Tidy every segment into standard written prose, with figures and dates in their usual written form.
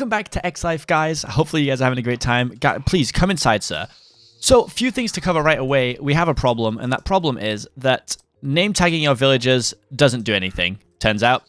Welcome back to X Life, guys. Hopefully you guys are having a great time. Please come inside, sir. So, few things to cover right away. We have a problem, and that problem is that name tagging your villagers doesn't do anything, turns out.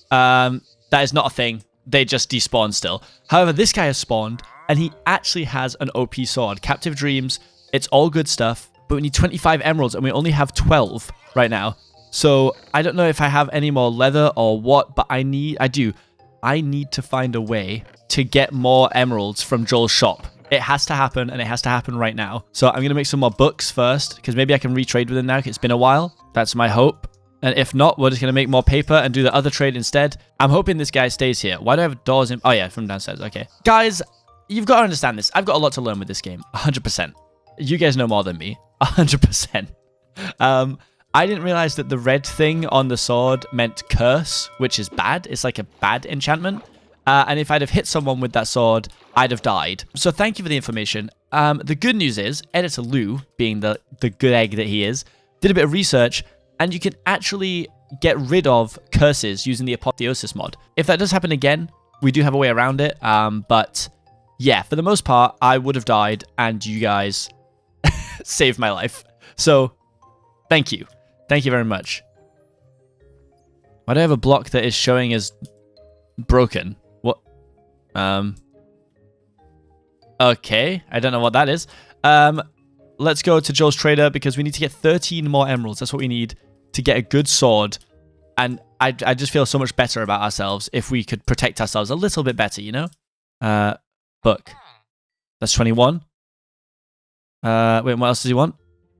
That is not a thing. They just despawn still. However, this guy has spawned, and he actually has an OP sword. Captive Dreams, it's all good stuff, but we need 25 emeralds, and we only have 12 right now. So, I don't know if I have any more leather or what, but I need to find a way to get more emeralds from Joel's shop. It has to happen, and it has to happen right now. So I'm going to make some more books first, because maybe I can retrade with him now, because it's been a while. That's my hope. And if not, we're just going to make more paper and do the other trade instead. I'm hoping this guy stays here. Why do I have doors in? Oh, yeah, from downstairs. Okay. Guys, you've got to understand this. I've got a lot to learn with this game. 100%. You guys know more than me. 100%. I didn't realize that the red thing on the sword meant curse, which is bad. It's like a bad enchantment. And if I'd have hit someone with that sword, I'd have died. So thank you for the information. The good news is, Editor Lou, being the good egg that he is, did a bit of research, and you can actually get rid of curses using the Apotheosis mod. If that does happen again, we do have a way around it. But yeah, for the most part, I would have died, and you guys saved my life. So thank you. Thank you very much. Why do I have a block that is showing as broken? What? Okay, I don't know what that is. Let's go to Joel's trader because we need to get 13 more emeralds. That's what we need to get a good sword. And I just feel so much better about ourselves if we could protect ourselves a little bit better, you know? Book. That's 21. Wait, what else does he want?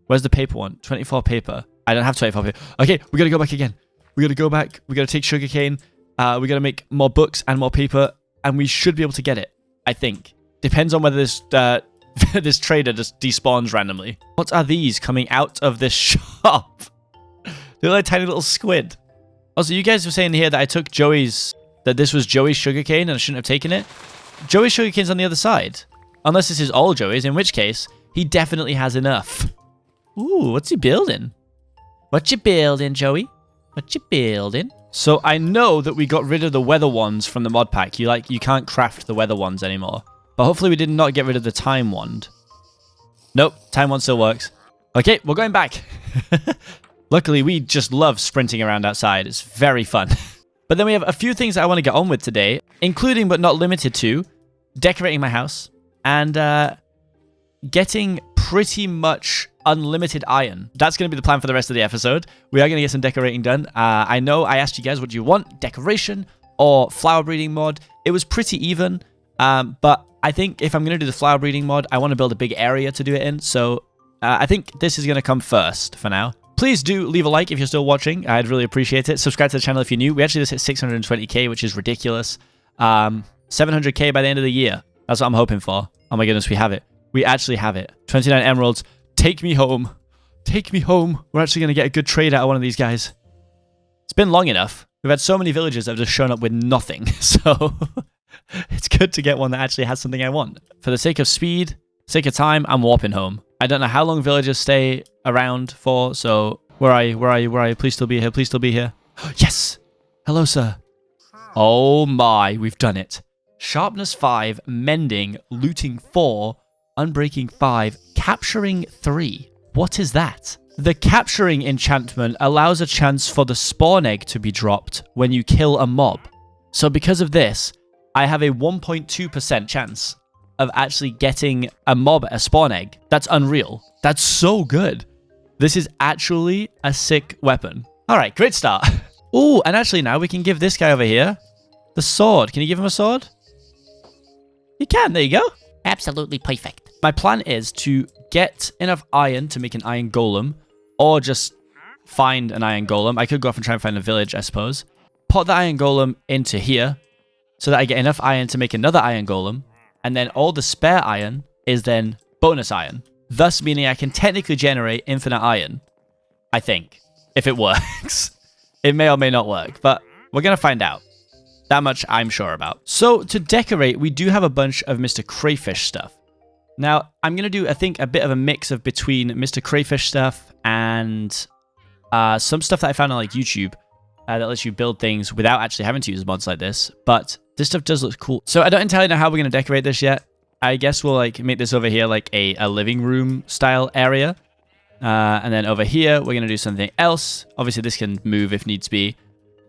Where's the paper one? 24 paper. I don't have 24 paper. Okay, we gotta go back again. We gotta go back. We gotta take sugarcane. We gotta make more books and more paper, and we should be able to get it, I think. Depends on whether this this trader just despawns randomly. What are these coming out of this shop? They're like tiny little squid. Also, you guys were saying here that I took that this was Joey's sugarcane and I shouldn't have taken it. Joey's sugarcane's on the other side. Unless this is all Joey's, in which case, he definitely has enough. Ooh, what's he building? What you building, Joey? What you building? So I know that we got rid of the weather wands from the mod pack. You can't craft the weather wands anymore. But hopefully we did not get rid of the time wand. Nope, time wand still works. Okay, we're going back. Luckily, we just love sprinting around outside. It's very fun. But then we have a few things that I want to get on with today, including but not limited to decorating my house and getting pretty much unlimited iron. That's going to be the plan for the rest of the episode. We are going to get some decorating done. I know I asked you guys, what do you want? Decoration or flower breeding mod? It was pretty even, but I think if I'm going to do the flower breeding mod, I want to build a big area to do it in. So I think this is going to come first for now. Please do leave a like if you're still watching. I'd really appreciate it. Subscribe to the channel if you're new. We actually just hit 620k, which is ridiculous. 700k by the end of the year. That's what I'm hoping for. Oh my goodness, we have it. We actually have it. 29 emeralds. Take me home. Take me home. We're actually going to get a good trade out of one of these guys. It's been long enough. We've had so many villagers that have just shown up with nothing. So it's good to get one that actually has something I want. For the sake of speed, sake of time, I'm warping home. I don't know how long villagers stay around for, so where are you? Where are you? Where are you? Please still be here. Please still be here. Yes! Hello, sir. Oh my, we've done it. Sharpness 5, mending, looting 4, unbreaking 5, capturing 3. What is that? The capturing enchantment allows a chance for the spawn egg to be dropped when you kill a mob. So because of this, I have a 1.2% chance of actually getting a mob a spawn egg. That's unreal. That's so good. This is actually a sick weapon. All right, great start. Ooh, and actually now we can give this guy over here the sword. Can you give him a sword? You can. There you go. Absolutely perfect. My plan is to get enough iron to make an iron golem, or just find an iron golem. I could go off and try and find a village, I suppose. Put the iron golem into here so that I get enough iron to make another iron golem, and then all the spare iron is then bonus iron, thus meaning I can technically generate infinite iron, I think, if it works. It may or may not work, but we're going to find out. That much I'm sure about. So to decorate, we do have a bunch of Mr. Crayfish stuff. Now, I'm going to do, I think, a bit of a mix of between Mr. Crayfish stuff and some stuff that I found on like YouTube. that lets you build things without actually having to use mods like this. But this stuff does look cool. So I don't entirely know how we're going to decorate this yet. I guess we'll like make this over here like a living room style area. And then over here, we're going to do something else. Obviously, this can move if needs be.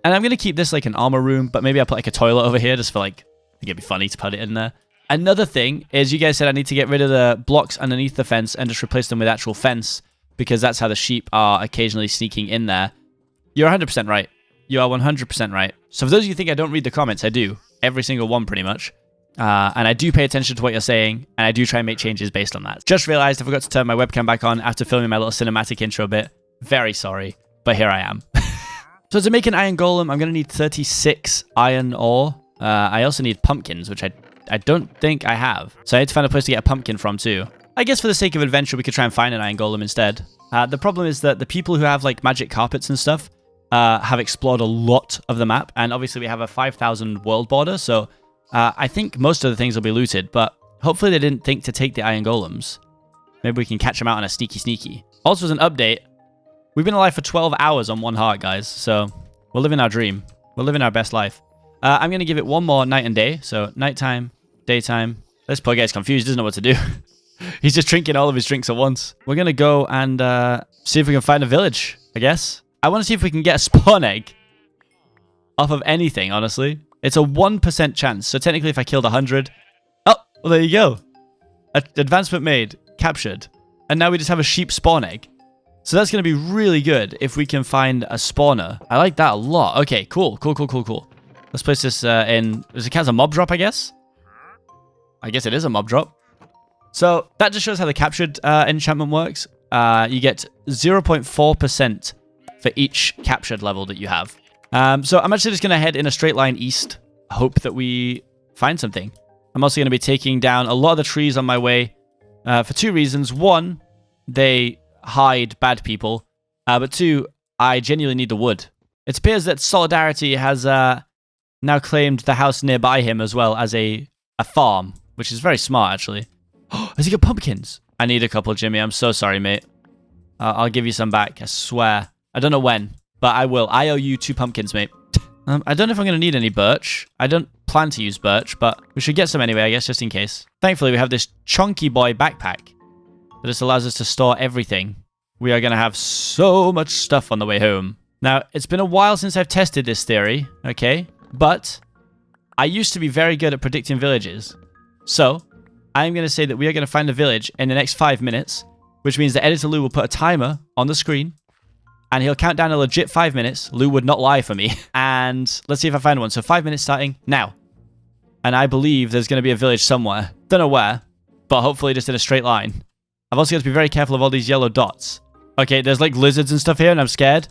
And I'm going to keep this like an armor room, but maybe I'll put like a toilet over here just for like, I think it'd be funny to put it in there. Another thing is you guys said I need to get rid of the blocks underneath the fence and just replace them with actual fence because that's how the sheep are occasionally sneaking in there. You're 100% right. You are 100% right. So for those of you who think I don't read the comments, I do. Every single one pretty much. And I do pay attention to what you're saying, and I do try and make changes based on that. Just realized I forgot to turn my webcam back on after filming my little cinematic intro bit. Very sorry, but here I am. So to make an iron golem, I'm going to need 36 iron ore. I also need pumpkins, which I don't think I have. So I need to find a place to get a pumpkin from too. I guess for the sake of adventure, we could try and find an iron golem instead. The problem is that the people who have like magic carpets and stuff have explored a lot of the map. And obviously we have a 5,000 world border. So I think most of the things will be looted, but hopefully they didn't think to take the iron golems. Maybe we can catch them out on a sneaky. Also as an update, we've been alive for 12 hours on 1 heart, guys. So we're living our dream. We're living our best life. I'm going to give it one more night and day. So nighttime, daytime. This poor guy's confused. Doesn't know what to do. He's just drinking all of his drinks at once. We're going to go and see if we can find a village, I guess. I want to see if we can get a spawn egg off of anything, honestly. It's a 1% chance. So technically if I killed 100... Oh, well, there you go. Advancement made. Captured. And now we just have a sheep spawn egg. So that's going to be really good if we can find a spawner. I like that a lot. Okay, cool. Let's place this in... Does it count as a mob drop, I guess? I guess it is a mob drop. So that just shows how the captured enchantment works. You get 0.4% for each captured level that you have. So I'm actually just going to head in a straight line east. Hope that we find something. I'm also going to be taking down a lot of the trees on my way for 2 reasons. 1, they hide bad people. But 2, I genuinely need the wood. It appears that Solidarity has now claimed the house nearby him as well as a farm, which is very smart, actually. Has he got pumpkins? I need a couple, Jimmy. I'm so sorry, mate. I'll give you some back, I swear. I don't know when, but I will. I owe you 2 pumpkins, mate. I don't know if I'm going to need any birch. I don't plan to use birch, but we should get some anyway, I guess, just in case. Thankfully, we have this chunky boy backpack that just allows us to store everything. We are going to have so much stuff on the way home. Now, it's been a while since I've tested this theory, okay? But I used to be very good at predicting villages. So I'm going to say that we are going to find a village in the next 5 minutes, which means that Editor Lou will put a timer on the screen, and he'll count down a legit 5 minutes. Lou would not lie for me. And let's see if I find one. So 5 minutes starting now. And I believe there's going to be a village somewhere. Don't know where, but hopefully just in a straight line. I've also got to be very careful of all these yellow dots. Okay, there's like lizards and stuff here, and I'm scared.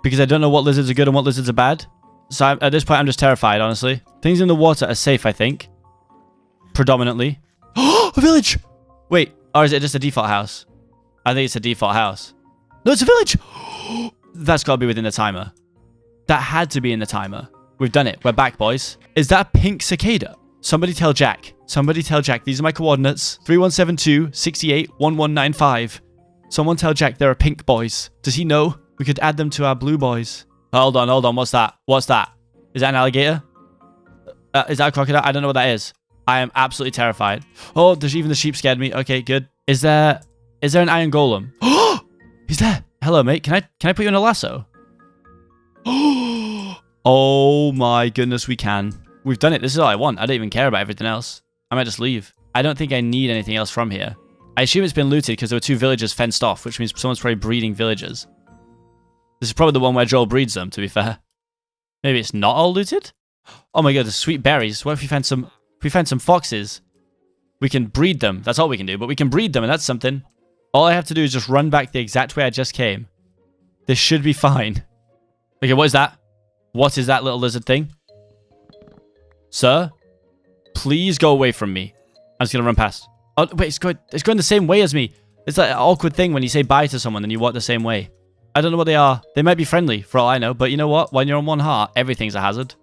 Because I don't know what lizards are good and what lizards are bad. So at this point, I'm just terrified, honestly. Things in the water are safe, I think. Predominantly. Oh, a village! Wait, or is it just a default house? I think it's a default house. No, it's a village! That's got to be within the timer. That had to be in the timer. We've done it. We're back, boys. Is that a pink cicada? Somebody tell Jack. Somebody tell Jack. These are my coordinates. 3172 68 1195. Someone tell Jack there are pink boys. Does he know? We could add them to our blue boys. Hold on. What's that? Is that an alligator? Is that a crocodile? I don't know what that is. I am absolutely terrified. Oh, even the sheep scared me. Okay, good. Is there an iron golem? Oh, he's there. Hello, mate. Can I put you in a lasso? Oh my goodness, we can. We've done it. This is all I want. I don't even care about everything else. I might just leave. I don't think I need anything else from here. I assume it's been looted because there were 2 villagers fenced off, which means someone's probably breeding villagers. This is probably the one where Joel breeds them, to be fair. Maybe it's not all looted? Oh my god, there's sweet berries. What if we find some foxes? We can breed them. That's all we can do, but we can breed them, and that's something. All I have to do is just run back the exact way I just came. This should be fine. Okay, what is that? What is that little lizard thing? Sir? Please go away from me. I'm just going to run past. Oh, wait, it's going the same way as me. It's like an awkward thing when you say bye to someone and you walk the same way. I don't know what they are. They might be friendly, for all I know. But you know what? When you're on 1 heart, everything's a hazard.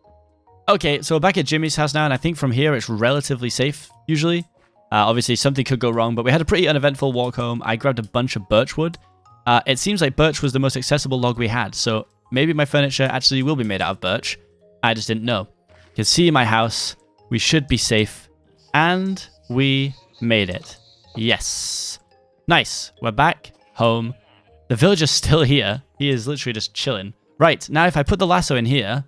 Okay, so we're back at Jimmy's house now, and I think from here it's relatively safe, usually. Obviously, something could go wrong, but we had a pretty uneventful walk home. I grabbed a bunch of birch wood. It seems like birch was the most accessible log we had, so maybe my furniture actually will be made out of birch. I just didn't know. You can see my house. We should be safe. And we made it. Yes. Nice. We're back home. The villager's still here. He is literally just chilling. Right. Now, if I put the lasso in here,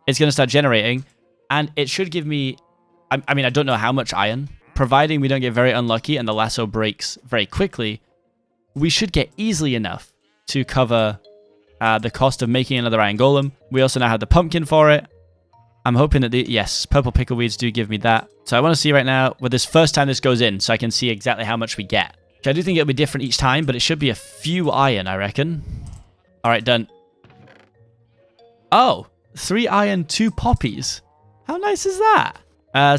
it's going to start generating. And it should give me... I mean, I don't know how much iron. Providing we don't get very unlucky and the lasso breaks very quickly, we should get easily enough to cover the cost of making another iron golem. We also now have the pumpkin for it. I'm hoping that yes, purple pickleweeds do give me that. So I want to see right now with this first time this goes in so I can see exactly how much we get. I do think it'll be different each time, but it should be a few iron, I reckon. All right, done. Oh, 3 iron, 2 poppies. How nice is that?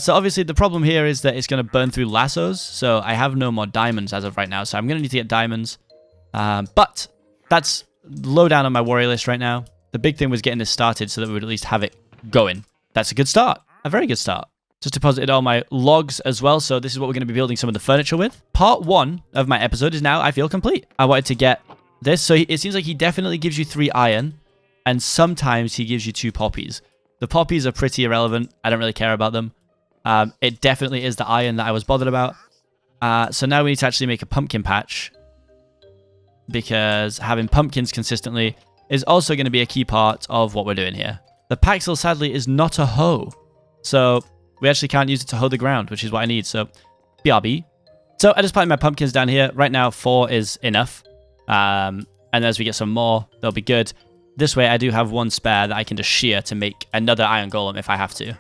So obviously the problem here is that it's going to burn through lassos. So I have no more diamonds as of right now. So I'm going to need to get diamonds. But that's low down on my warrior list right now. The big thing was getting this started so that we would at least have it going. That's a good start. A very good start. Just deposited all my logs as well. So this is what we're going to be building some of the furniture with. Part 1 of my episode is now, I feel, complete. I wanted to get this. So it seems like he definitely gives you 3 iron. And sometimes he gives you 2 poppies. The poppies are pretty irrelevant. I don't really care about them. It definitely is the iron that I was bothered about. So now we need to actually make a pumpkin patch. Because having pumpkins consistently is also going to be a key part of what we're doing here. The Paxel, sadly, is not a hoe. So we actually can't use it to hoe the ground, which is what I need. So BRB. So I just planted my pumpkins down here. Right now, 4 is enough. And as we get some more, they'll be good. This way, I do have 1 spare that I can just shear to make another iron golem if I have to.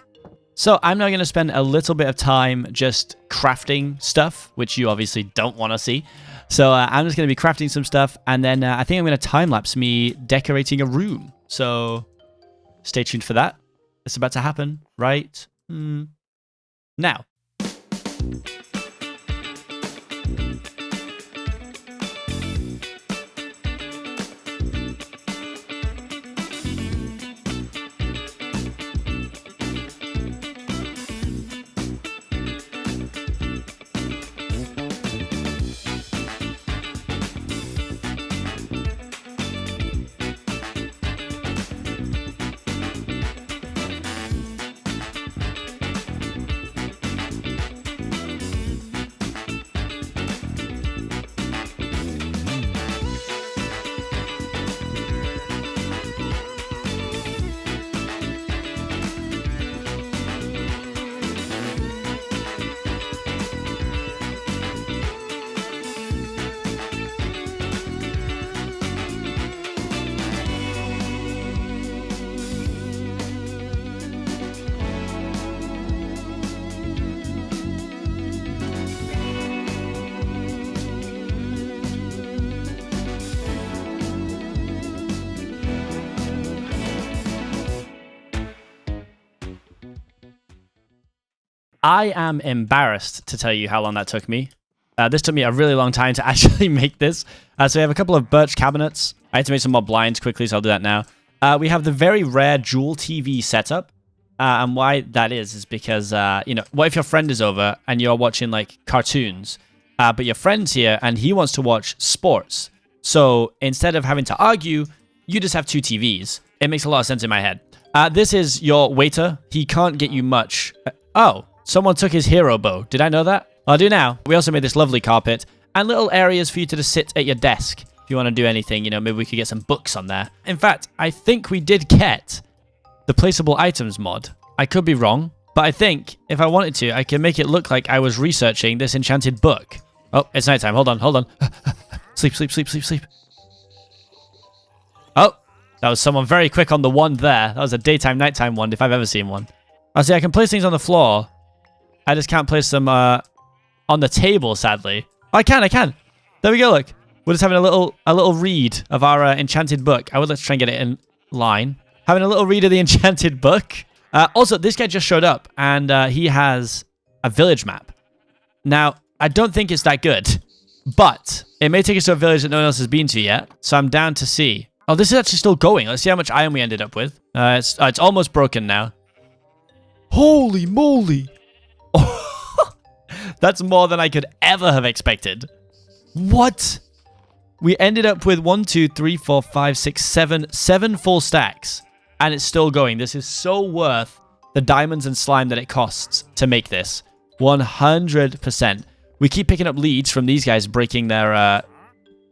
So I'm now going to spend a little bit of time just crafting stuff, which you obviously don't want to see. So I'm just going to be crafting some stuff, and then I think I'm going to time-lapse me decorating a room. So stay tuned for that. It's about to happen right now. I am embarrassed to tell you how long that took me. This took me a really long time to actually make this. So we have a couple of birch cabinets. I had to make some more blinds quickly, so I'll do that now. We have the very rare dual TV setup. And why that is because, you know, what if your friend is over and you're watching, like, cartoons, but your friend's here and he wants to watch sports. So instead of having to argue, you just have 2 TVs. It makes a lot of sense in my head. This is your waiter. He can't get you much. Oh, someone took his hero bow. Did I know that? I'll do now. We also made this lovely carpet and little areas for you to just sit at your desk. If you want to do anything, you know, maybe we could get some books on there. In fact, I think we did get the placeable items mod. I could be wrong, but I think if I wanted to, I can make it look like I was researching this enchanted book. Oh, it's nighttime. Hold on, hold on. Sleep, sleep, sleep, sleep, sleep. Oh, that was someone very quick on the wand there. That was a daytime, nighttime wand if I've ever seen one. I see I can place things on the floor. I just can't place them on the table, sadly. Oh, I can. There we go, look. We're just having a little read of our enchanted book. I would like to try and get it in line. Having a little read of the enchanted book. Also, this guy just showed up, and he has a village map. Now, I don't think it's that good, but it may take us to a village that no one else has been to yet, so I'm down to see. Oh, this is actually still going. Let's see how much iron we ended up with. It's almost broken now. Holy moly! That's more than I could ever have expected. What? We ended up with 1, 2, 3, 4, 5, 6, 7 full stacks. And it's still going. This is so worth the diamonds and slime that it costs to make this. 100%. We keep picking up leads from these guys breaking their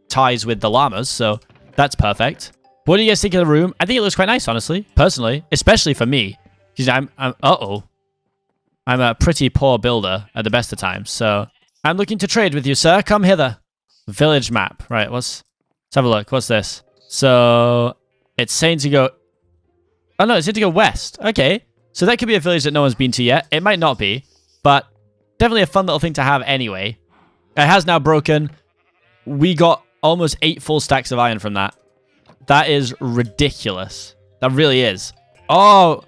ties with the llamas, so that's perfect. What do you guys think of the room? I think it looks quite nice, honestly, personally, especially for me. Because I'm a pretty poor builder at the best of times, so I'm looking to trade with you, sir. Come hither. Village map. Right, let's have a look. What's this? So it's saying to go... Oh, no, it's saying to go west. Okay. So that could be a village that no one's been to yet. It might not be, but definitely a fun little thing to have anyway. It has now broken. We got almost 8 full stacks of iron from that. That is ridiculous. That really is. Oh,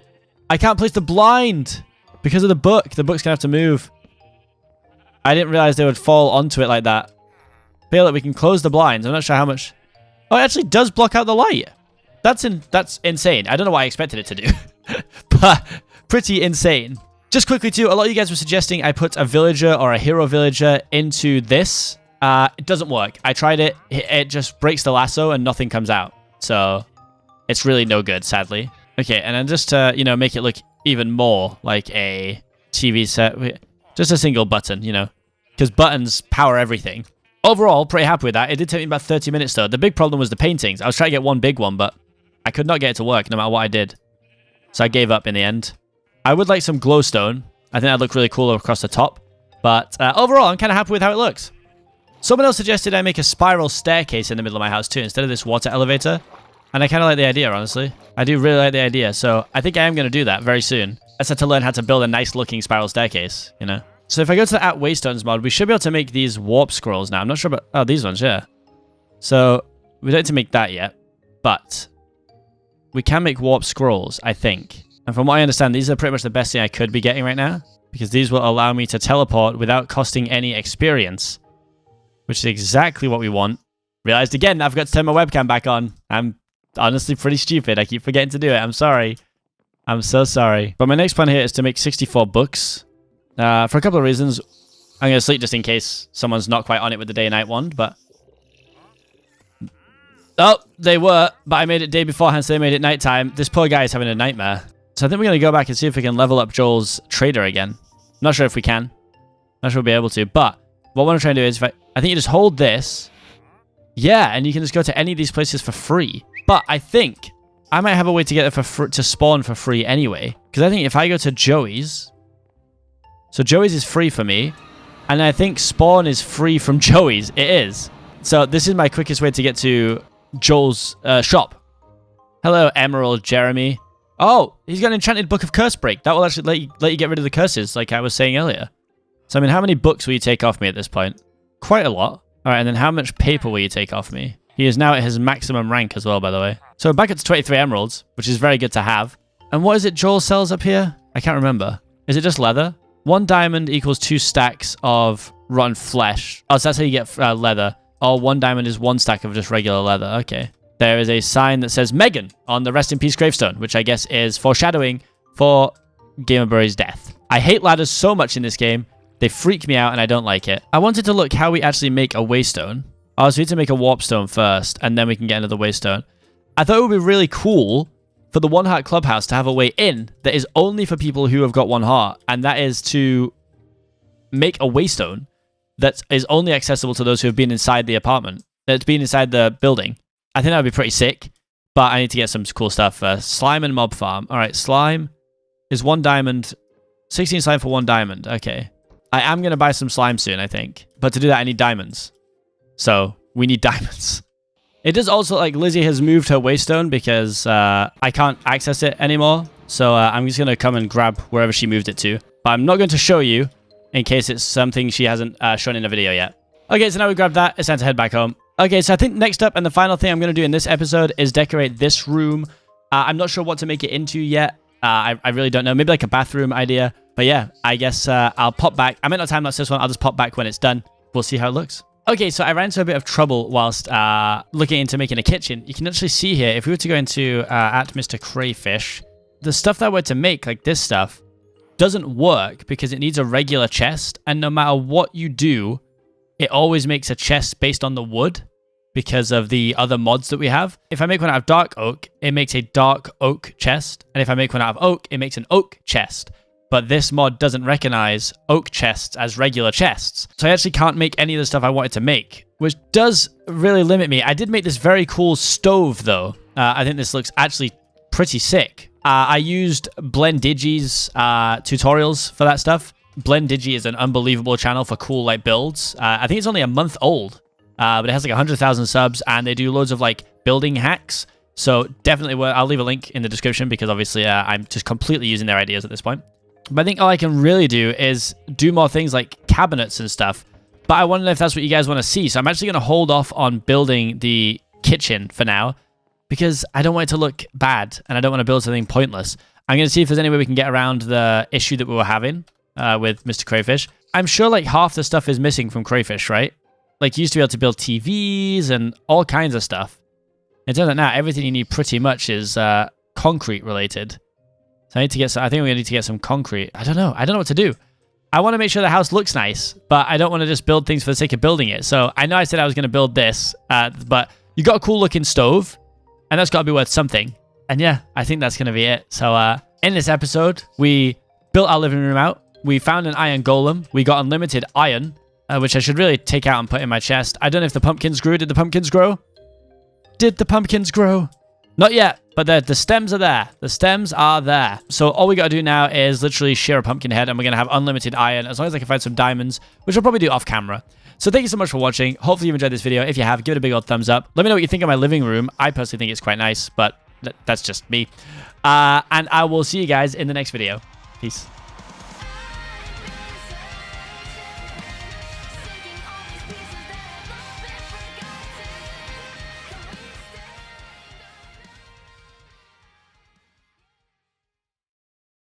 I can't place the blind because of the book. The book's going to have to move. I didn't realize they would fall onto it like that. Feel that we can close the blinds. I'm not sure how much. Oh, it actually does block out the light. That's insane. I don't know what I expected it to do, but pretty insane. Just quickly too, a lot of you guys were suggesting I put a villager or a hero villager into this. It doesn't work. I tried it. It just breaks the lasso and nothing comes out. So it's really no good, sadly. Okay, and then just to, you know, make it look even more like a TV set, just a single button, you know, because buttons power everything. Overall, pretty happy with that. It did take me about 30 minutes though. The big problem was the paintings. I was trying to get one big one, but I could not get it to work no matter what I did. So I gave up in the end. I would like some glowstone. I think that'd look really cool across the top. But overall, I'm kind of happy with how it looks. Someone else suggested I make a spiral staircase in the middle of my house too, instead of this water elevator. And I kind of like the idea, honestly. I do really like the idea. So I think I am going to do that very soon. I just had to learn how to build a nice looking spiral staircase, you know. So if I go to the @waystones mod, we should be able to make these warp scrolls now. I'm not sure about... Oh, these ones, yeah. So we don't need to make that yet. But we can make warp scrolls, I think. And from what I understand, these are pretty much the best thing I could be getting right now. Because these will allow me to teleport without costing any experience. Which is exactly what we want. Realized again, I've got to turn my webcam back on. I'm honestly pretty stupid. I keep forgetting to do it. I'm sorry. I'm so sorry. But my next plan here is to make 64 books. For a couple of reasons. I'm going to sleep just in case someone's not quite on it with the day and night one, but... Oh, they were, but I made it day beforehand, so they made it nighttime. This poor guy is having a nightmare. So I think we're going to go back and see if we can level up Joel's trader again. Not sure if we can. Not sure we'll be able to, but what I want to try and do is, I think you just hold this. Yeah, and you can just go to any of these places for free. But I think I might have a way to get it to spawn for free anyway. Because I think if I go to Joey's... So Joey's is free for me. And I think spawn is free from Joey's. It is. So this is my quickest way to get to Joel's shop. Hello, Emerald Jeremy. Oh, he's got an enchanted book of curse break. That will actually let you get rid of the curses, like I was saying earlier. So, I mean, how many books will you take off me at this point? Quite a lot. All right, and then how much paper will you take off me? He is now at his maximum rank as well, by the way. So back up to 23 emeralds, which is very good to have. And what is it Joel sells up here? I can't remember. Is it just leather? 1 diamond equals 2 stacks of rotten flesh. Oh, so that's how you get leather. Or 1 diamond is 1 stack of just regular leather. Okay. There is a sign that says Megan on the Rest in Peace gravestone, which I guess is foreshadowing for Gamerbury's death. I hate ladders so much in this game. They freak me out and I don't like it. I wanted to look how we actually make a waystone. Oh, so we need to make a warp stone first, and then we can get another waystone. I thought it would be really cool for the One Heart Clubhouse to have a way in that is only for people who have got 1 heart, and that is to make a waystone that is only accessible to those who have been inside the apartment, that's been inside the building. I think that would be pretty sick, but I need to get some cool stuff first. Slime and mob farm. All right, slime is 1 diamond. 16 slime for 1 diamond. Okay. I am going to buy some slime soon, I think. But to do that, I need diamonds. So, we need diamonds. It does also, like, Lizzie has moved her waystone because I can't access it anymore. So, I'm just going to come and grab wherever she moved it to. But I'm not going to show you in case it's something she hasn't shown in a video yet. Okay, so now we grab that. It's time to head back home. Okay, so I think next up and the final thing I'm going to do in this episode is decorate this room. I'm not sure what to make it into yet. I really don't know. Maybe like a bathroom idea. But yeah, I guess I'll pop back. I might not time lapse this one. I'll just pop back when it's done. We'll see how it looks. Okay, so I ran into a bit of trouble whilst looking into making a kitchen. You can actually see here, if we were to go into at Mr. Crayfish, the stuff that we're to make, like this stuff, doesn't work because it needs a regular chest. And no matter what you do, it always makes a chest based on the wood. because of the other mods that we have. If I make one out of dark oak, it makes a dark oak chest. And if I make one out of oak, it makes an oak chest. But this mod doesn't recognize oak chests as regular chests. So I actually can't make any of the stuff I wanted to make, which does really limit me. I did make this very cool stove, though. I think this looks actually pretty sick. I used Blendigi's tutorials for that stuff. Blendigi is an unbelievable channel for cool like builds. I think it's only a month old, but it has like 100,000 subs, and they do loads of like building hacks. So definitely, I'll leave a link in the description because obviously I'm just completely using their ideas at this point. But I think all I can really do is do more things like cabinets and stuff. But I wonder if that's what you guys want to see. So I'm actually going to hold off on building the kitchen for now because I don't want it to look bad and I don't want to build something pointless. I'm going to see if there's any way we can get around the issue that we were having with Mr. Crayfish. I'm sure like half the stuff is missing from Crayfish, right? Like you used to be able to build TVs and all kinds of stuff. It turns out now everything you need pretty much is concrete related. So I need to get some, I think we're going to need to get some concrete. I don't know what to do. I want to make sure the house looks nice, but I don't want to just build things for the sake of building it. So I know I said I was going to build this, but you got a cool looking stove, and that's got to be worth something. And yeah, I think that's going to be it. So in this episode, we built our living room out. We found an iron golem. We got unlimited iron, which I should really take out and put in my chest. I don't know if the pumpkins grew. Did the pumpkins grow? Did the pumpkins grow? Not yet, but the stems are there. The stems are there. So all we got to do now is literally shear a pumpkin head, and we're going to have unlimited iron as long as I can find some diamonds, which I'll probably do off camera. So thank you so much for watching. Hopefully you've enjoyed this video. If you have, give it a big old thumbs up. Let me know what you think of my living room. I personally think it's quite nice, but that's just me. And I will see you guys in the next video. Peace.